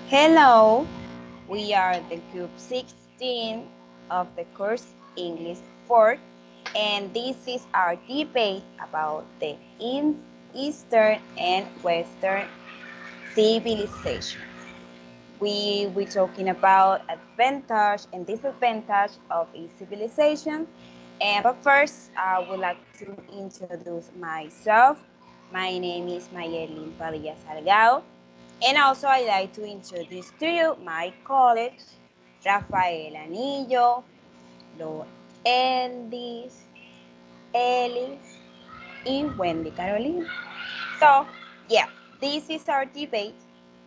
Hello, we are the group 16 of the course English 4, and this is our debate about the Eastern and Western civilization. We will talking about advantage and disadvantage of each civilization. But first, I would like to introduce myself. My name is Mayerlin Padilla Salgado. And also I'd like to introduce to you my colleagues, Rafael Anillo, Loeldis, Ellis, and Wendy Carolina. So, yeah, this is our debate.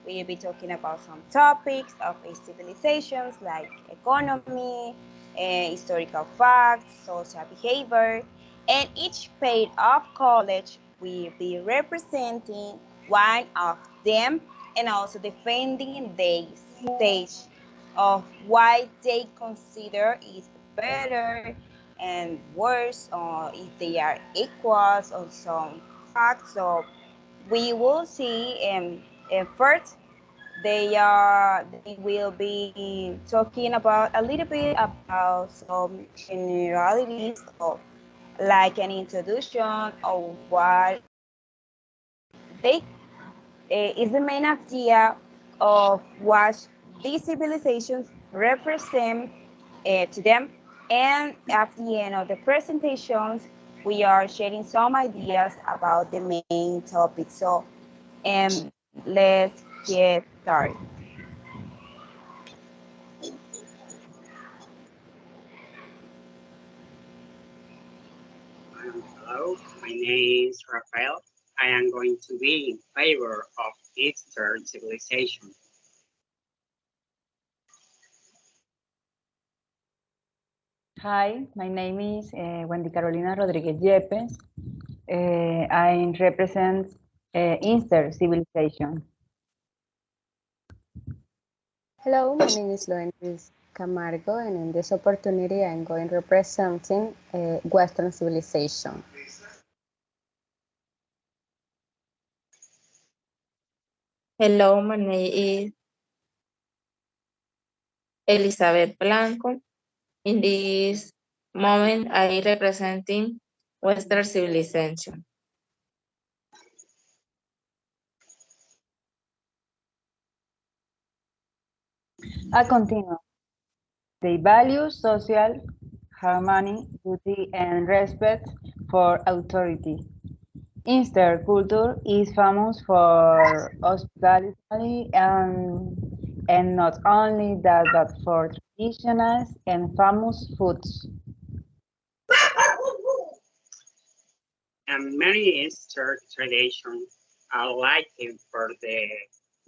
We'll be talking about some topics of civilizations like economy, historical facts, social behavior, and each pair of college will be representing one of them and also defending the stage of why they consider it better and worse, or if they are equals on some facts. So we will see first they will be talking about a little bit about some generalities of like an introduction of what they is the main idea of what these civilizations represent to them. And at the end of the presentations, we are sharing some ideas about the main topic. So let's get started. Hello, my name is Rafael. I am going to be in favor of Eastern civilization. Hi, my name is Wendy Carolina Rodriguez Yepes. I represent Eastern civilization. Hello, my name is Loenris Camargo, and in this opportunity, I'm going representing Western civilization. Hello, my name is Elizabeth Blanco. In this moment, I representing Western civilization. A continue. They value social harmony, duty, and respect for authority. Eastern culture is famous for hospitality and not only that, but for traditional and famous foods. And many Eastern traditions are likened for the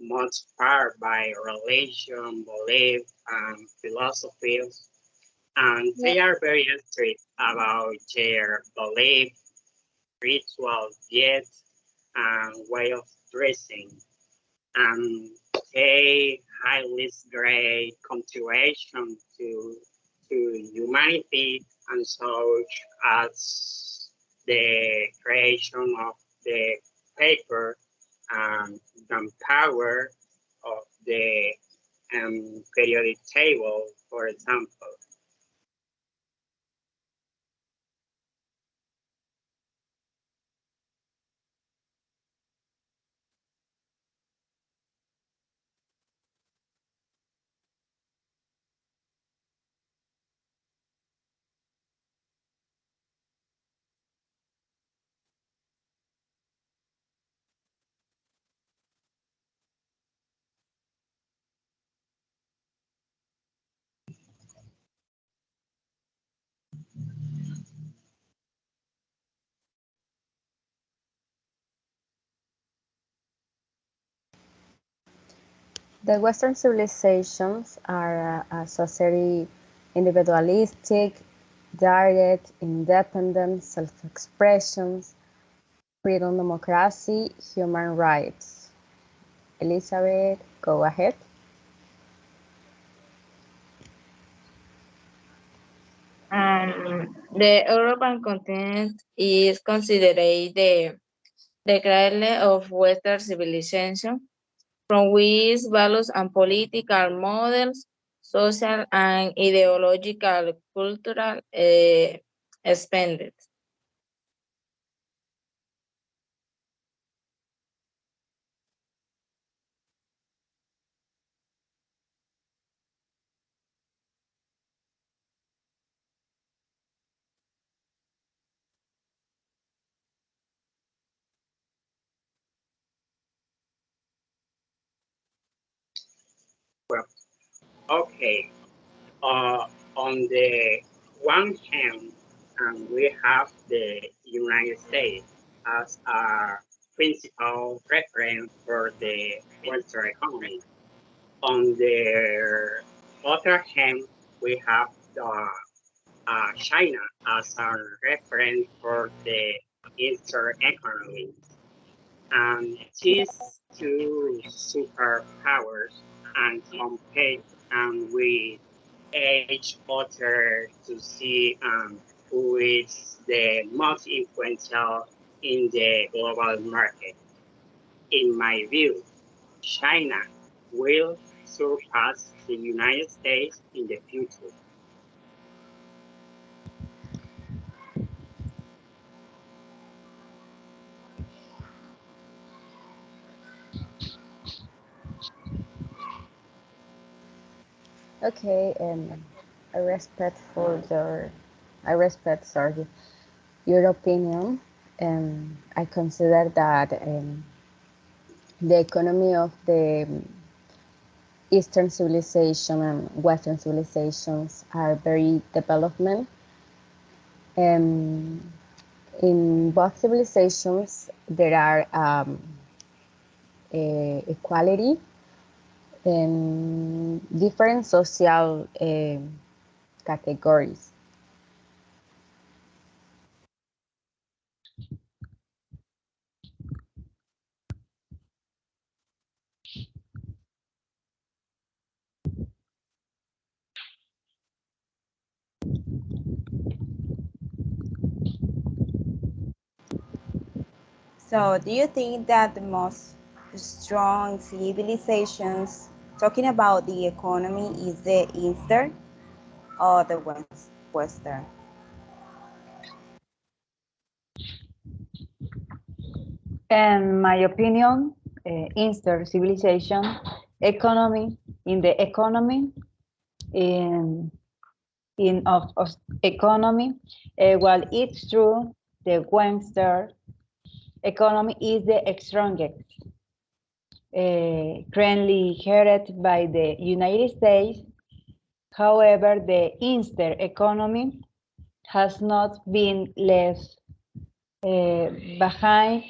most part by religion, belief, and philosophies. And they are very strict about their belief, ritual, diet, and way of dressing. And they highly great contribution to humanity and such as the creation of the paper and gunpowder of the periodic table, for example. The Western civilizations are a society individualistic, direct, independent, self-expression, freedom, democracy, human rights. Elizabeth, go ahead. The European continent is considered the cradle of Western civilization. from which values and political models, social and ideological, cultural expanded. Well, okay. On the one hand, we have the United States as a principal reference for the Western economy. On the other hand, we have the China as a reference for the Eastern economy. And these two superpowers and compete with each other to see who is the most influential in the global market. In my view, China will surpass the United States in the future. Okay, I respect sorry, your opinion. I consider that the economy of the Eastern civilization and Western civilizations are very development. In both civilizations, there are equality and different social categories. So, do you think that the most strong civilizations, talking about the economy, is the Eastern or the Western? In my opinion, Eastern civilization economy in the economy of economy, while it's true the Western economy is the strongest, currently headed by the United States. However, the Eastern economy has not been left behind.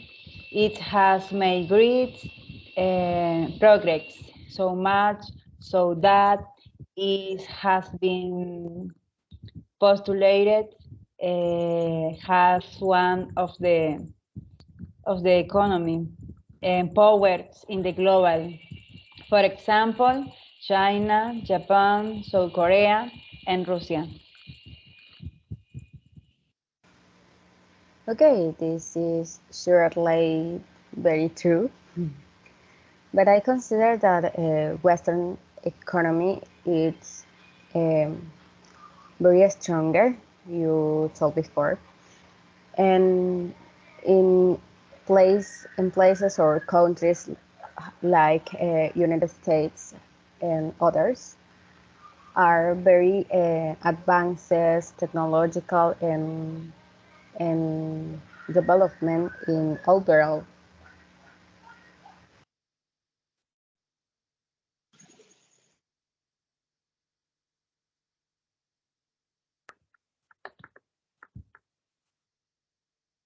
It has made great progress, so much so that it has been postulated as one of the economy powers in the global. For example, China, Japan, South Korea, and Russia. Okay, this is surely very true, but I consider that Western economy is very stronger. You told before, and in places or countries like United States and others are very advanced technological and development in overall.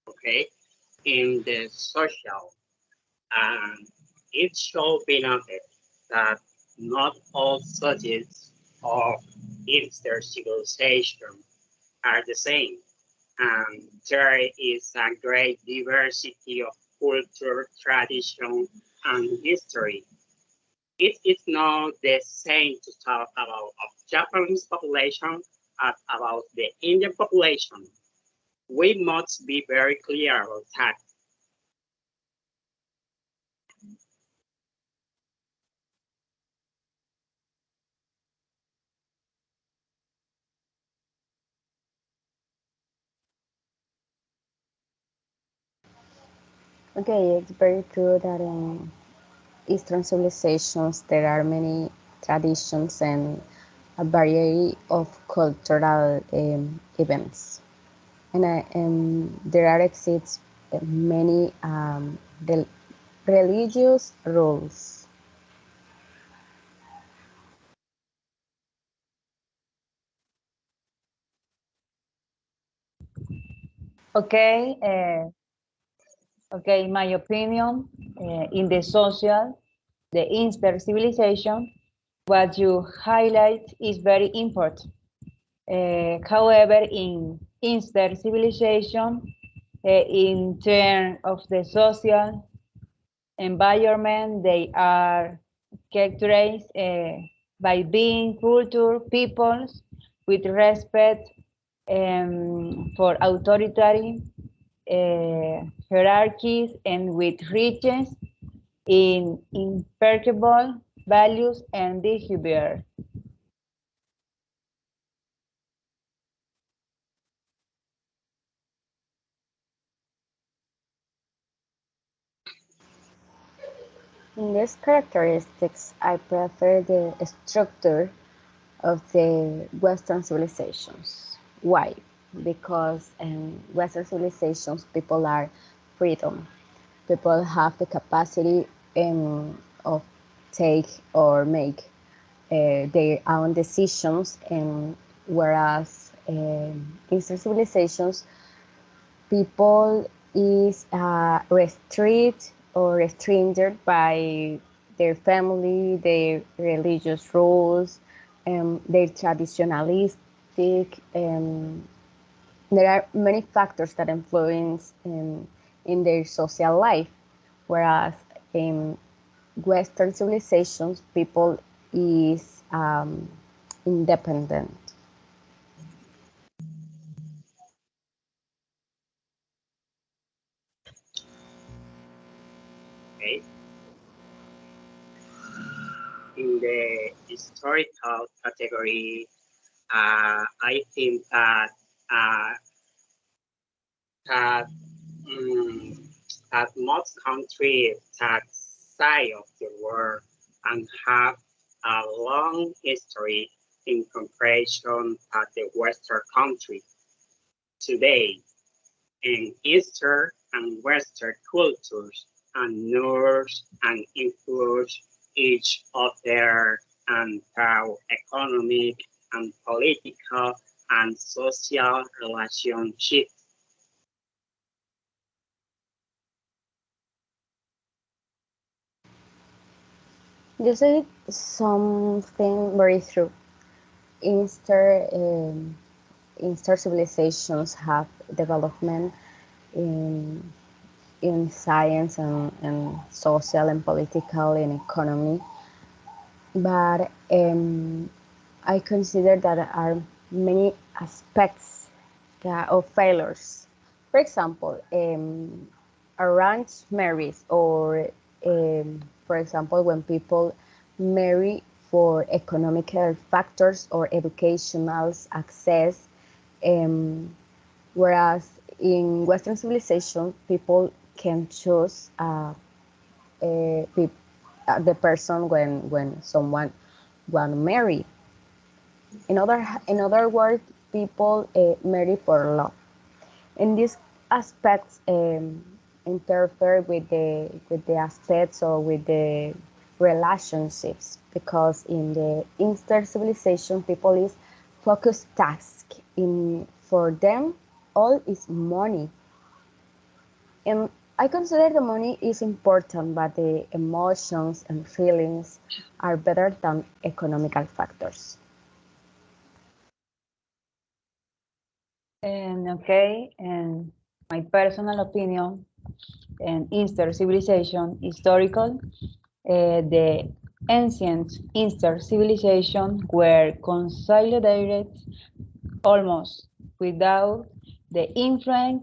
Okay, in the social, and it should be noted that not all subjects of Eastern civilization are the same. There is a great diversity of culture, tradition, and history. It is not the same to talk about of Japanese population as about the Indian population. We must be very clear about that. Okay, it's very true that in Eastern civilizations there are many traditions and a variety of cultural events. And there are exists many religious rules. Okay, okay, in my opinion, in the social, the inter civilization, what you highlight is very important. However, in inter civilization, in terms of the social environment, they are characterized by being culture peoples with respect for authoritarian hierarchies and with riches in imperishable values and behavior. In these characteristics, I prefer the structure of the Western civilizations. Why? Because in Western civilizations, people are freedom. People have the capacity of take or make their own decisions, and whereas in some civilizations, people is restricted or restrained by their family, their religious rules, their traditionalistic. There are many factors that influence in their social life, whereas in Western civilizations, people is independent. Okay. In the historical category, I think uh, that um, that most countries that side of the world and have a long history in comparison at the Western country. Today, in Eastern and Western cultures and nurse and influence each other and how economic and political and social relationships. You said something very true. Eastern, Eastern civilizations have development in science and social and political and economy, but I consider that there are many aspects of failures. For example, arranged marriages, or for example, when people marry for economical factors or educational access, um, whereas in Western civilization, people can choose the person when someone want to marry. In other words, people marry for love. And these aspects interfere with the aspects or with the relationships, because in the inter civilization, people is focused task. In for them, all is money. And I consider the money is important, but the emotions and feelings are better than economical factors. And okay, and my personal opinion, and Eastern civilization historical, the ancient Eastern civilization were consolidated almost without the influence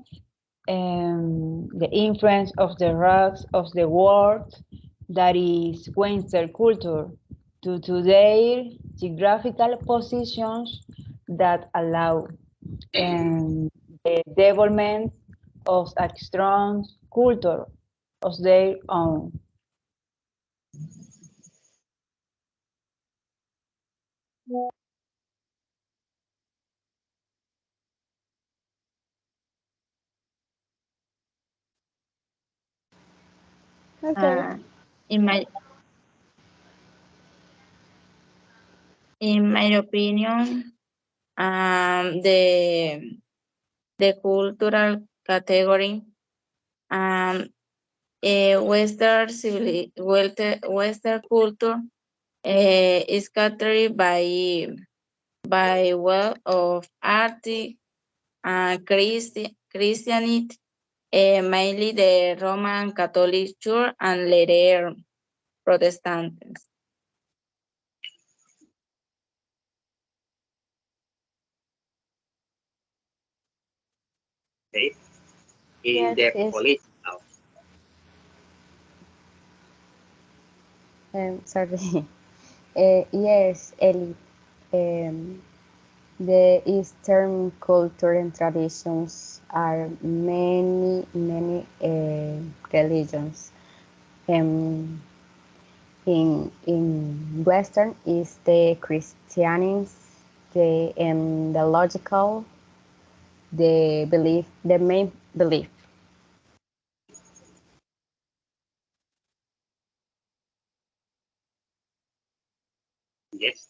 of the rocks of the world, that is Western culture, due to their geographical positions that allow the development of a strong culture of their own. Okay. Uh, in my in my opinion, the cultural category, Western Western culture is categorized by well of art, Christianity, mainly the Roman Catholic Church and later Protestants. Okay? In Yes, the yes. political, Sorry. Yes, Ellie. Um, the Eastern culture and traditions are many religions. Um, in Western is the Christianity, the logical, the belief, the main belief. yes.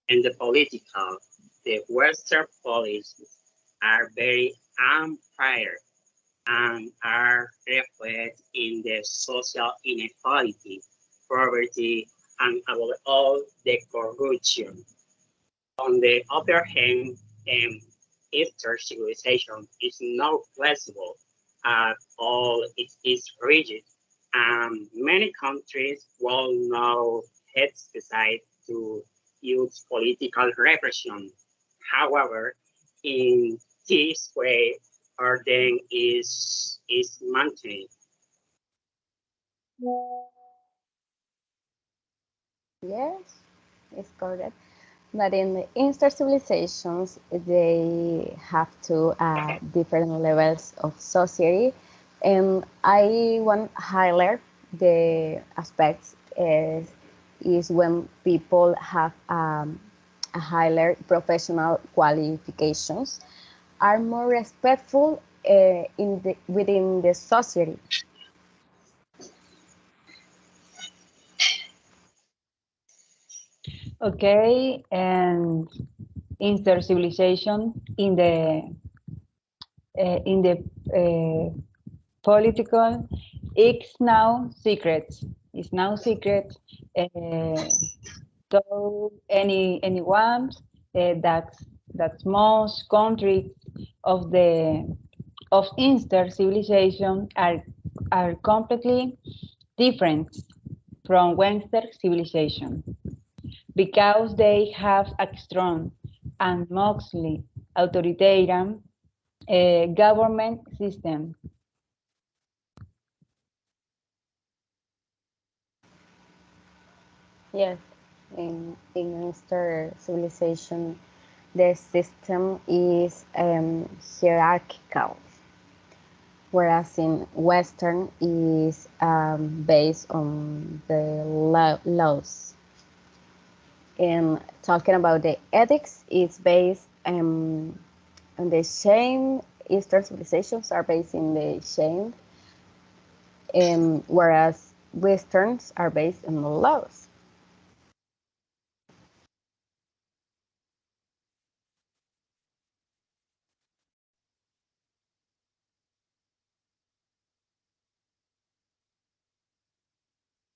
In the political, the Western policies are very unfair and are reflected in the social inequality, poverty, and above all, the corruption. On the other hand, Eastern civilization is not flexible at all. It is rigid, and many countries will now decide to use political repression. However, in this way, order is maintained. Yes, it's correct. But in the Eastern civilizations, they have two different levels of society, and I want to highlight the aspects is when people have a higher professional qualifications, are more respectful within the society. Okay, and inter-civilization in the political, it's now secret. It's now secret. So anyone that most countries of the of Eastern civilization are completely different from Western civilization because they have a strong and mostly authoritarian government system. Yes, in Eastern civilization, the system is hierarchical, whereas in Western is based on the laws. And talking about the ethics, it's based on the shame. Eastern civilizations are based in the shame, whereas Westerns are based on the laws.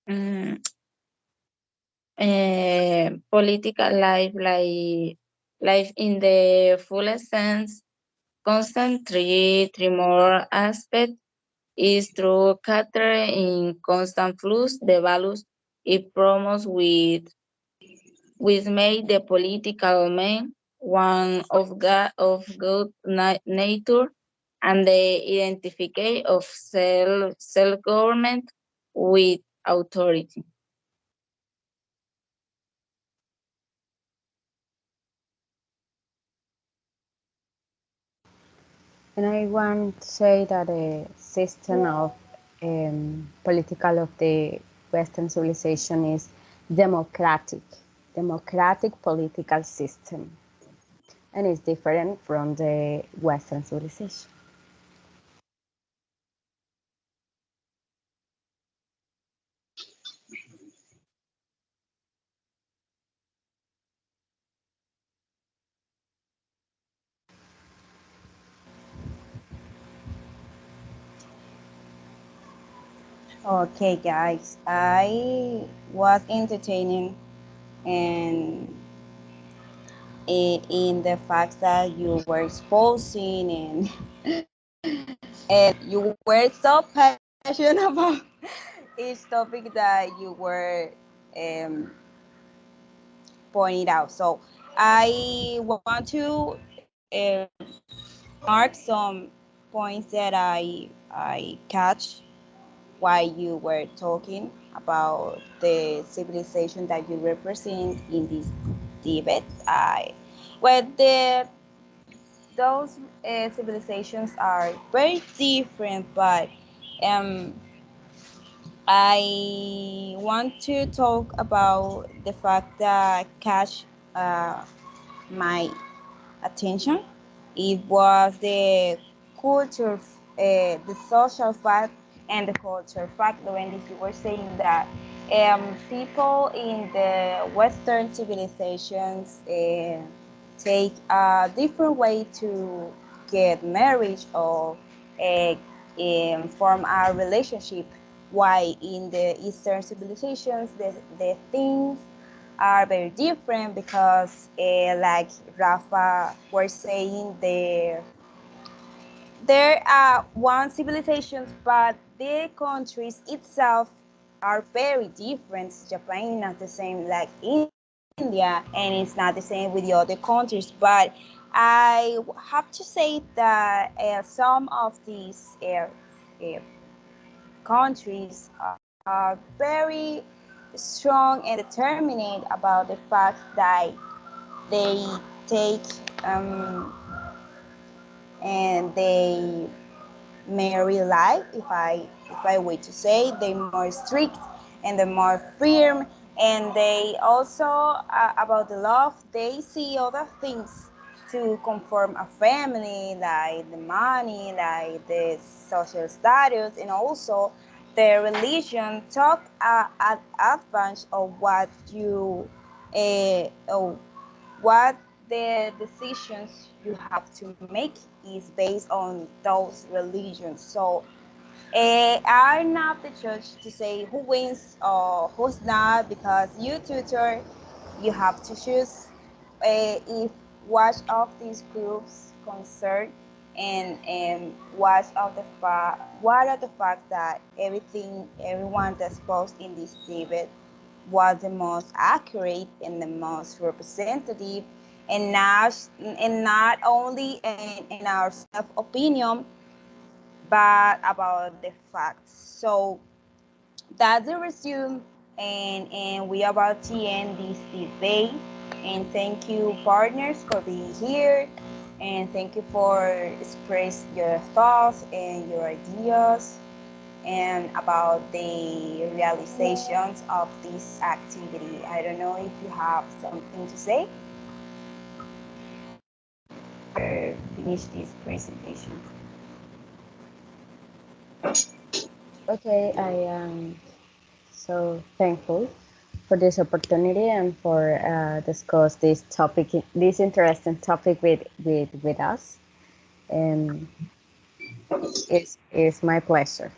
Mm, political life, like life in the fullest sense, constant three more aspects is through catering in constant flux, the values it promotes with made the political man one of God of good nature and the identification of self government with authority. And I want to say that a system of political of the Western civilization is democratic, democratic political system, and is different from the Western civilization. Okay, guys, I was entertaining and in the fact that you were exposing and you were so passionate about each topic that you were um, pointing out. So I want to mark some points that I catch while you were talking about the civilization that you represent in this debate. Well, those civilizations are very different, but um, I want to talk about the fact that catch my attention. It was the culture, the social fact, and the culture fact. When you were saying that people in the Western civilizations take a different way to get married or form a relationship. Why in the Eastern civilizations the things are very different because, like Rafa was saying, there are one civilizations, but the countries itself are very different. Japan is not the same like India, and it's not the same with the other countries. But I have to say that some of these uh, countries are very strong and determined about the fact that they take and they marry life, if I were to say, they're more strict and they're more firm, and they also about the love they see other things to conform a family, like the money, like the social status, and also the religion talk at advance of what you uh, what the decisions you have to make is based on those religions. So I'm not the judge to say who wins or who's not, because you tutor, you have to choose if watch of these groups concern and watch of the fact what are the fact that everyone that's posed in this debate was the most accurate and the most representative, and not only in our self opinion but about the facts. So that's the resume, and we are about to end this debate. And thank you, partners, for being here, and thank you for express your thoughts and your ideas and about the realizations of this activity. I don't know if you have something to say or finish this presentation. Okay, I am so thankful for this opportunity and for discuss this topic, this interesting topic with us. And it's my pleasure.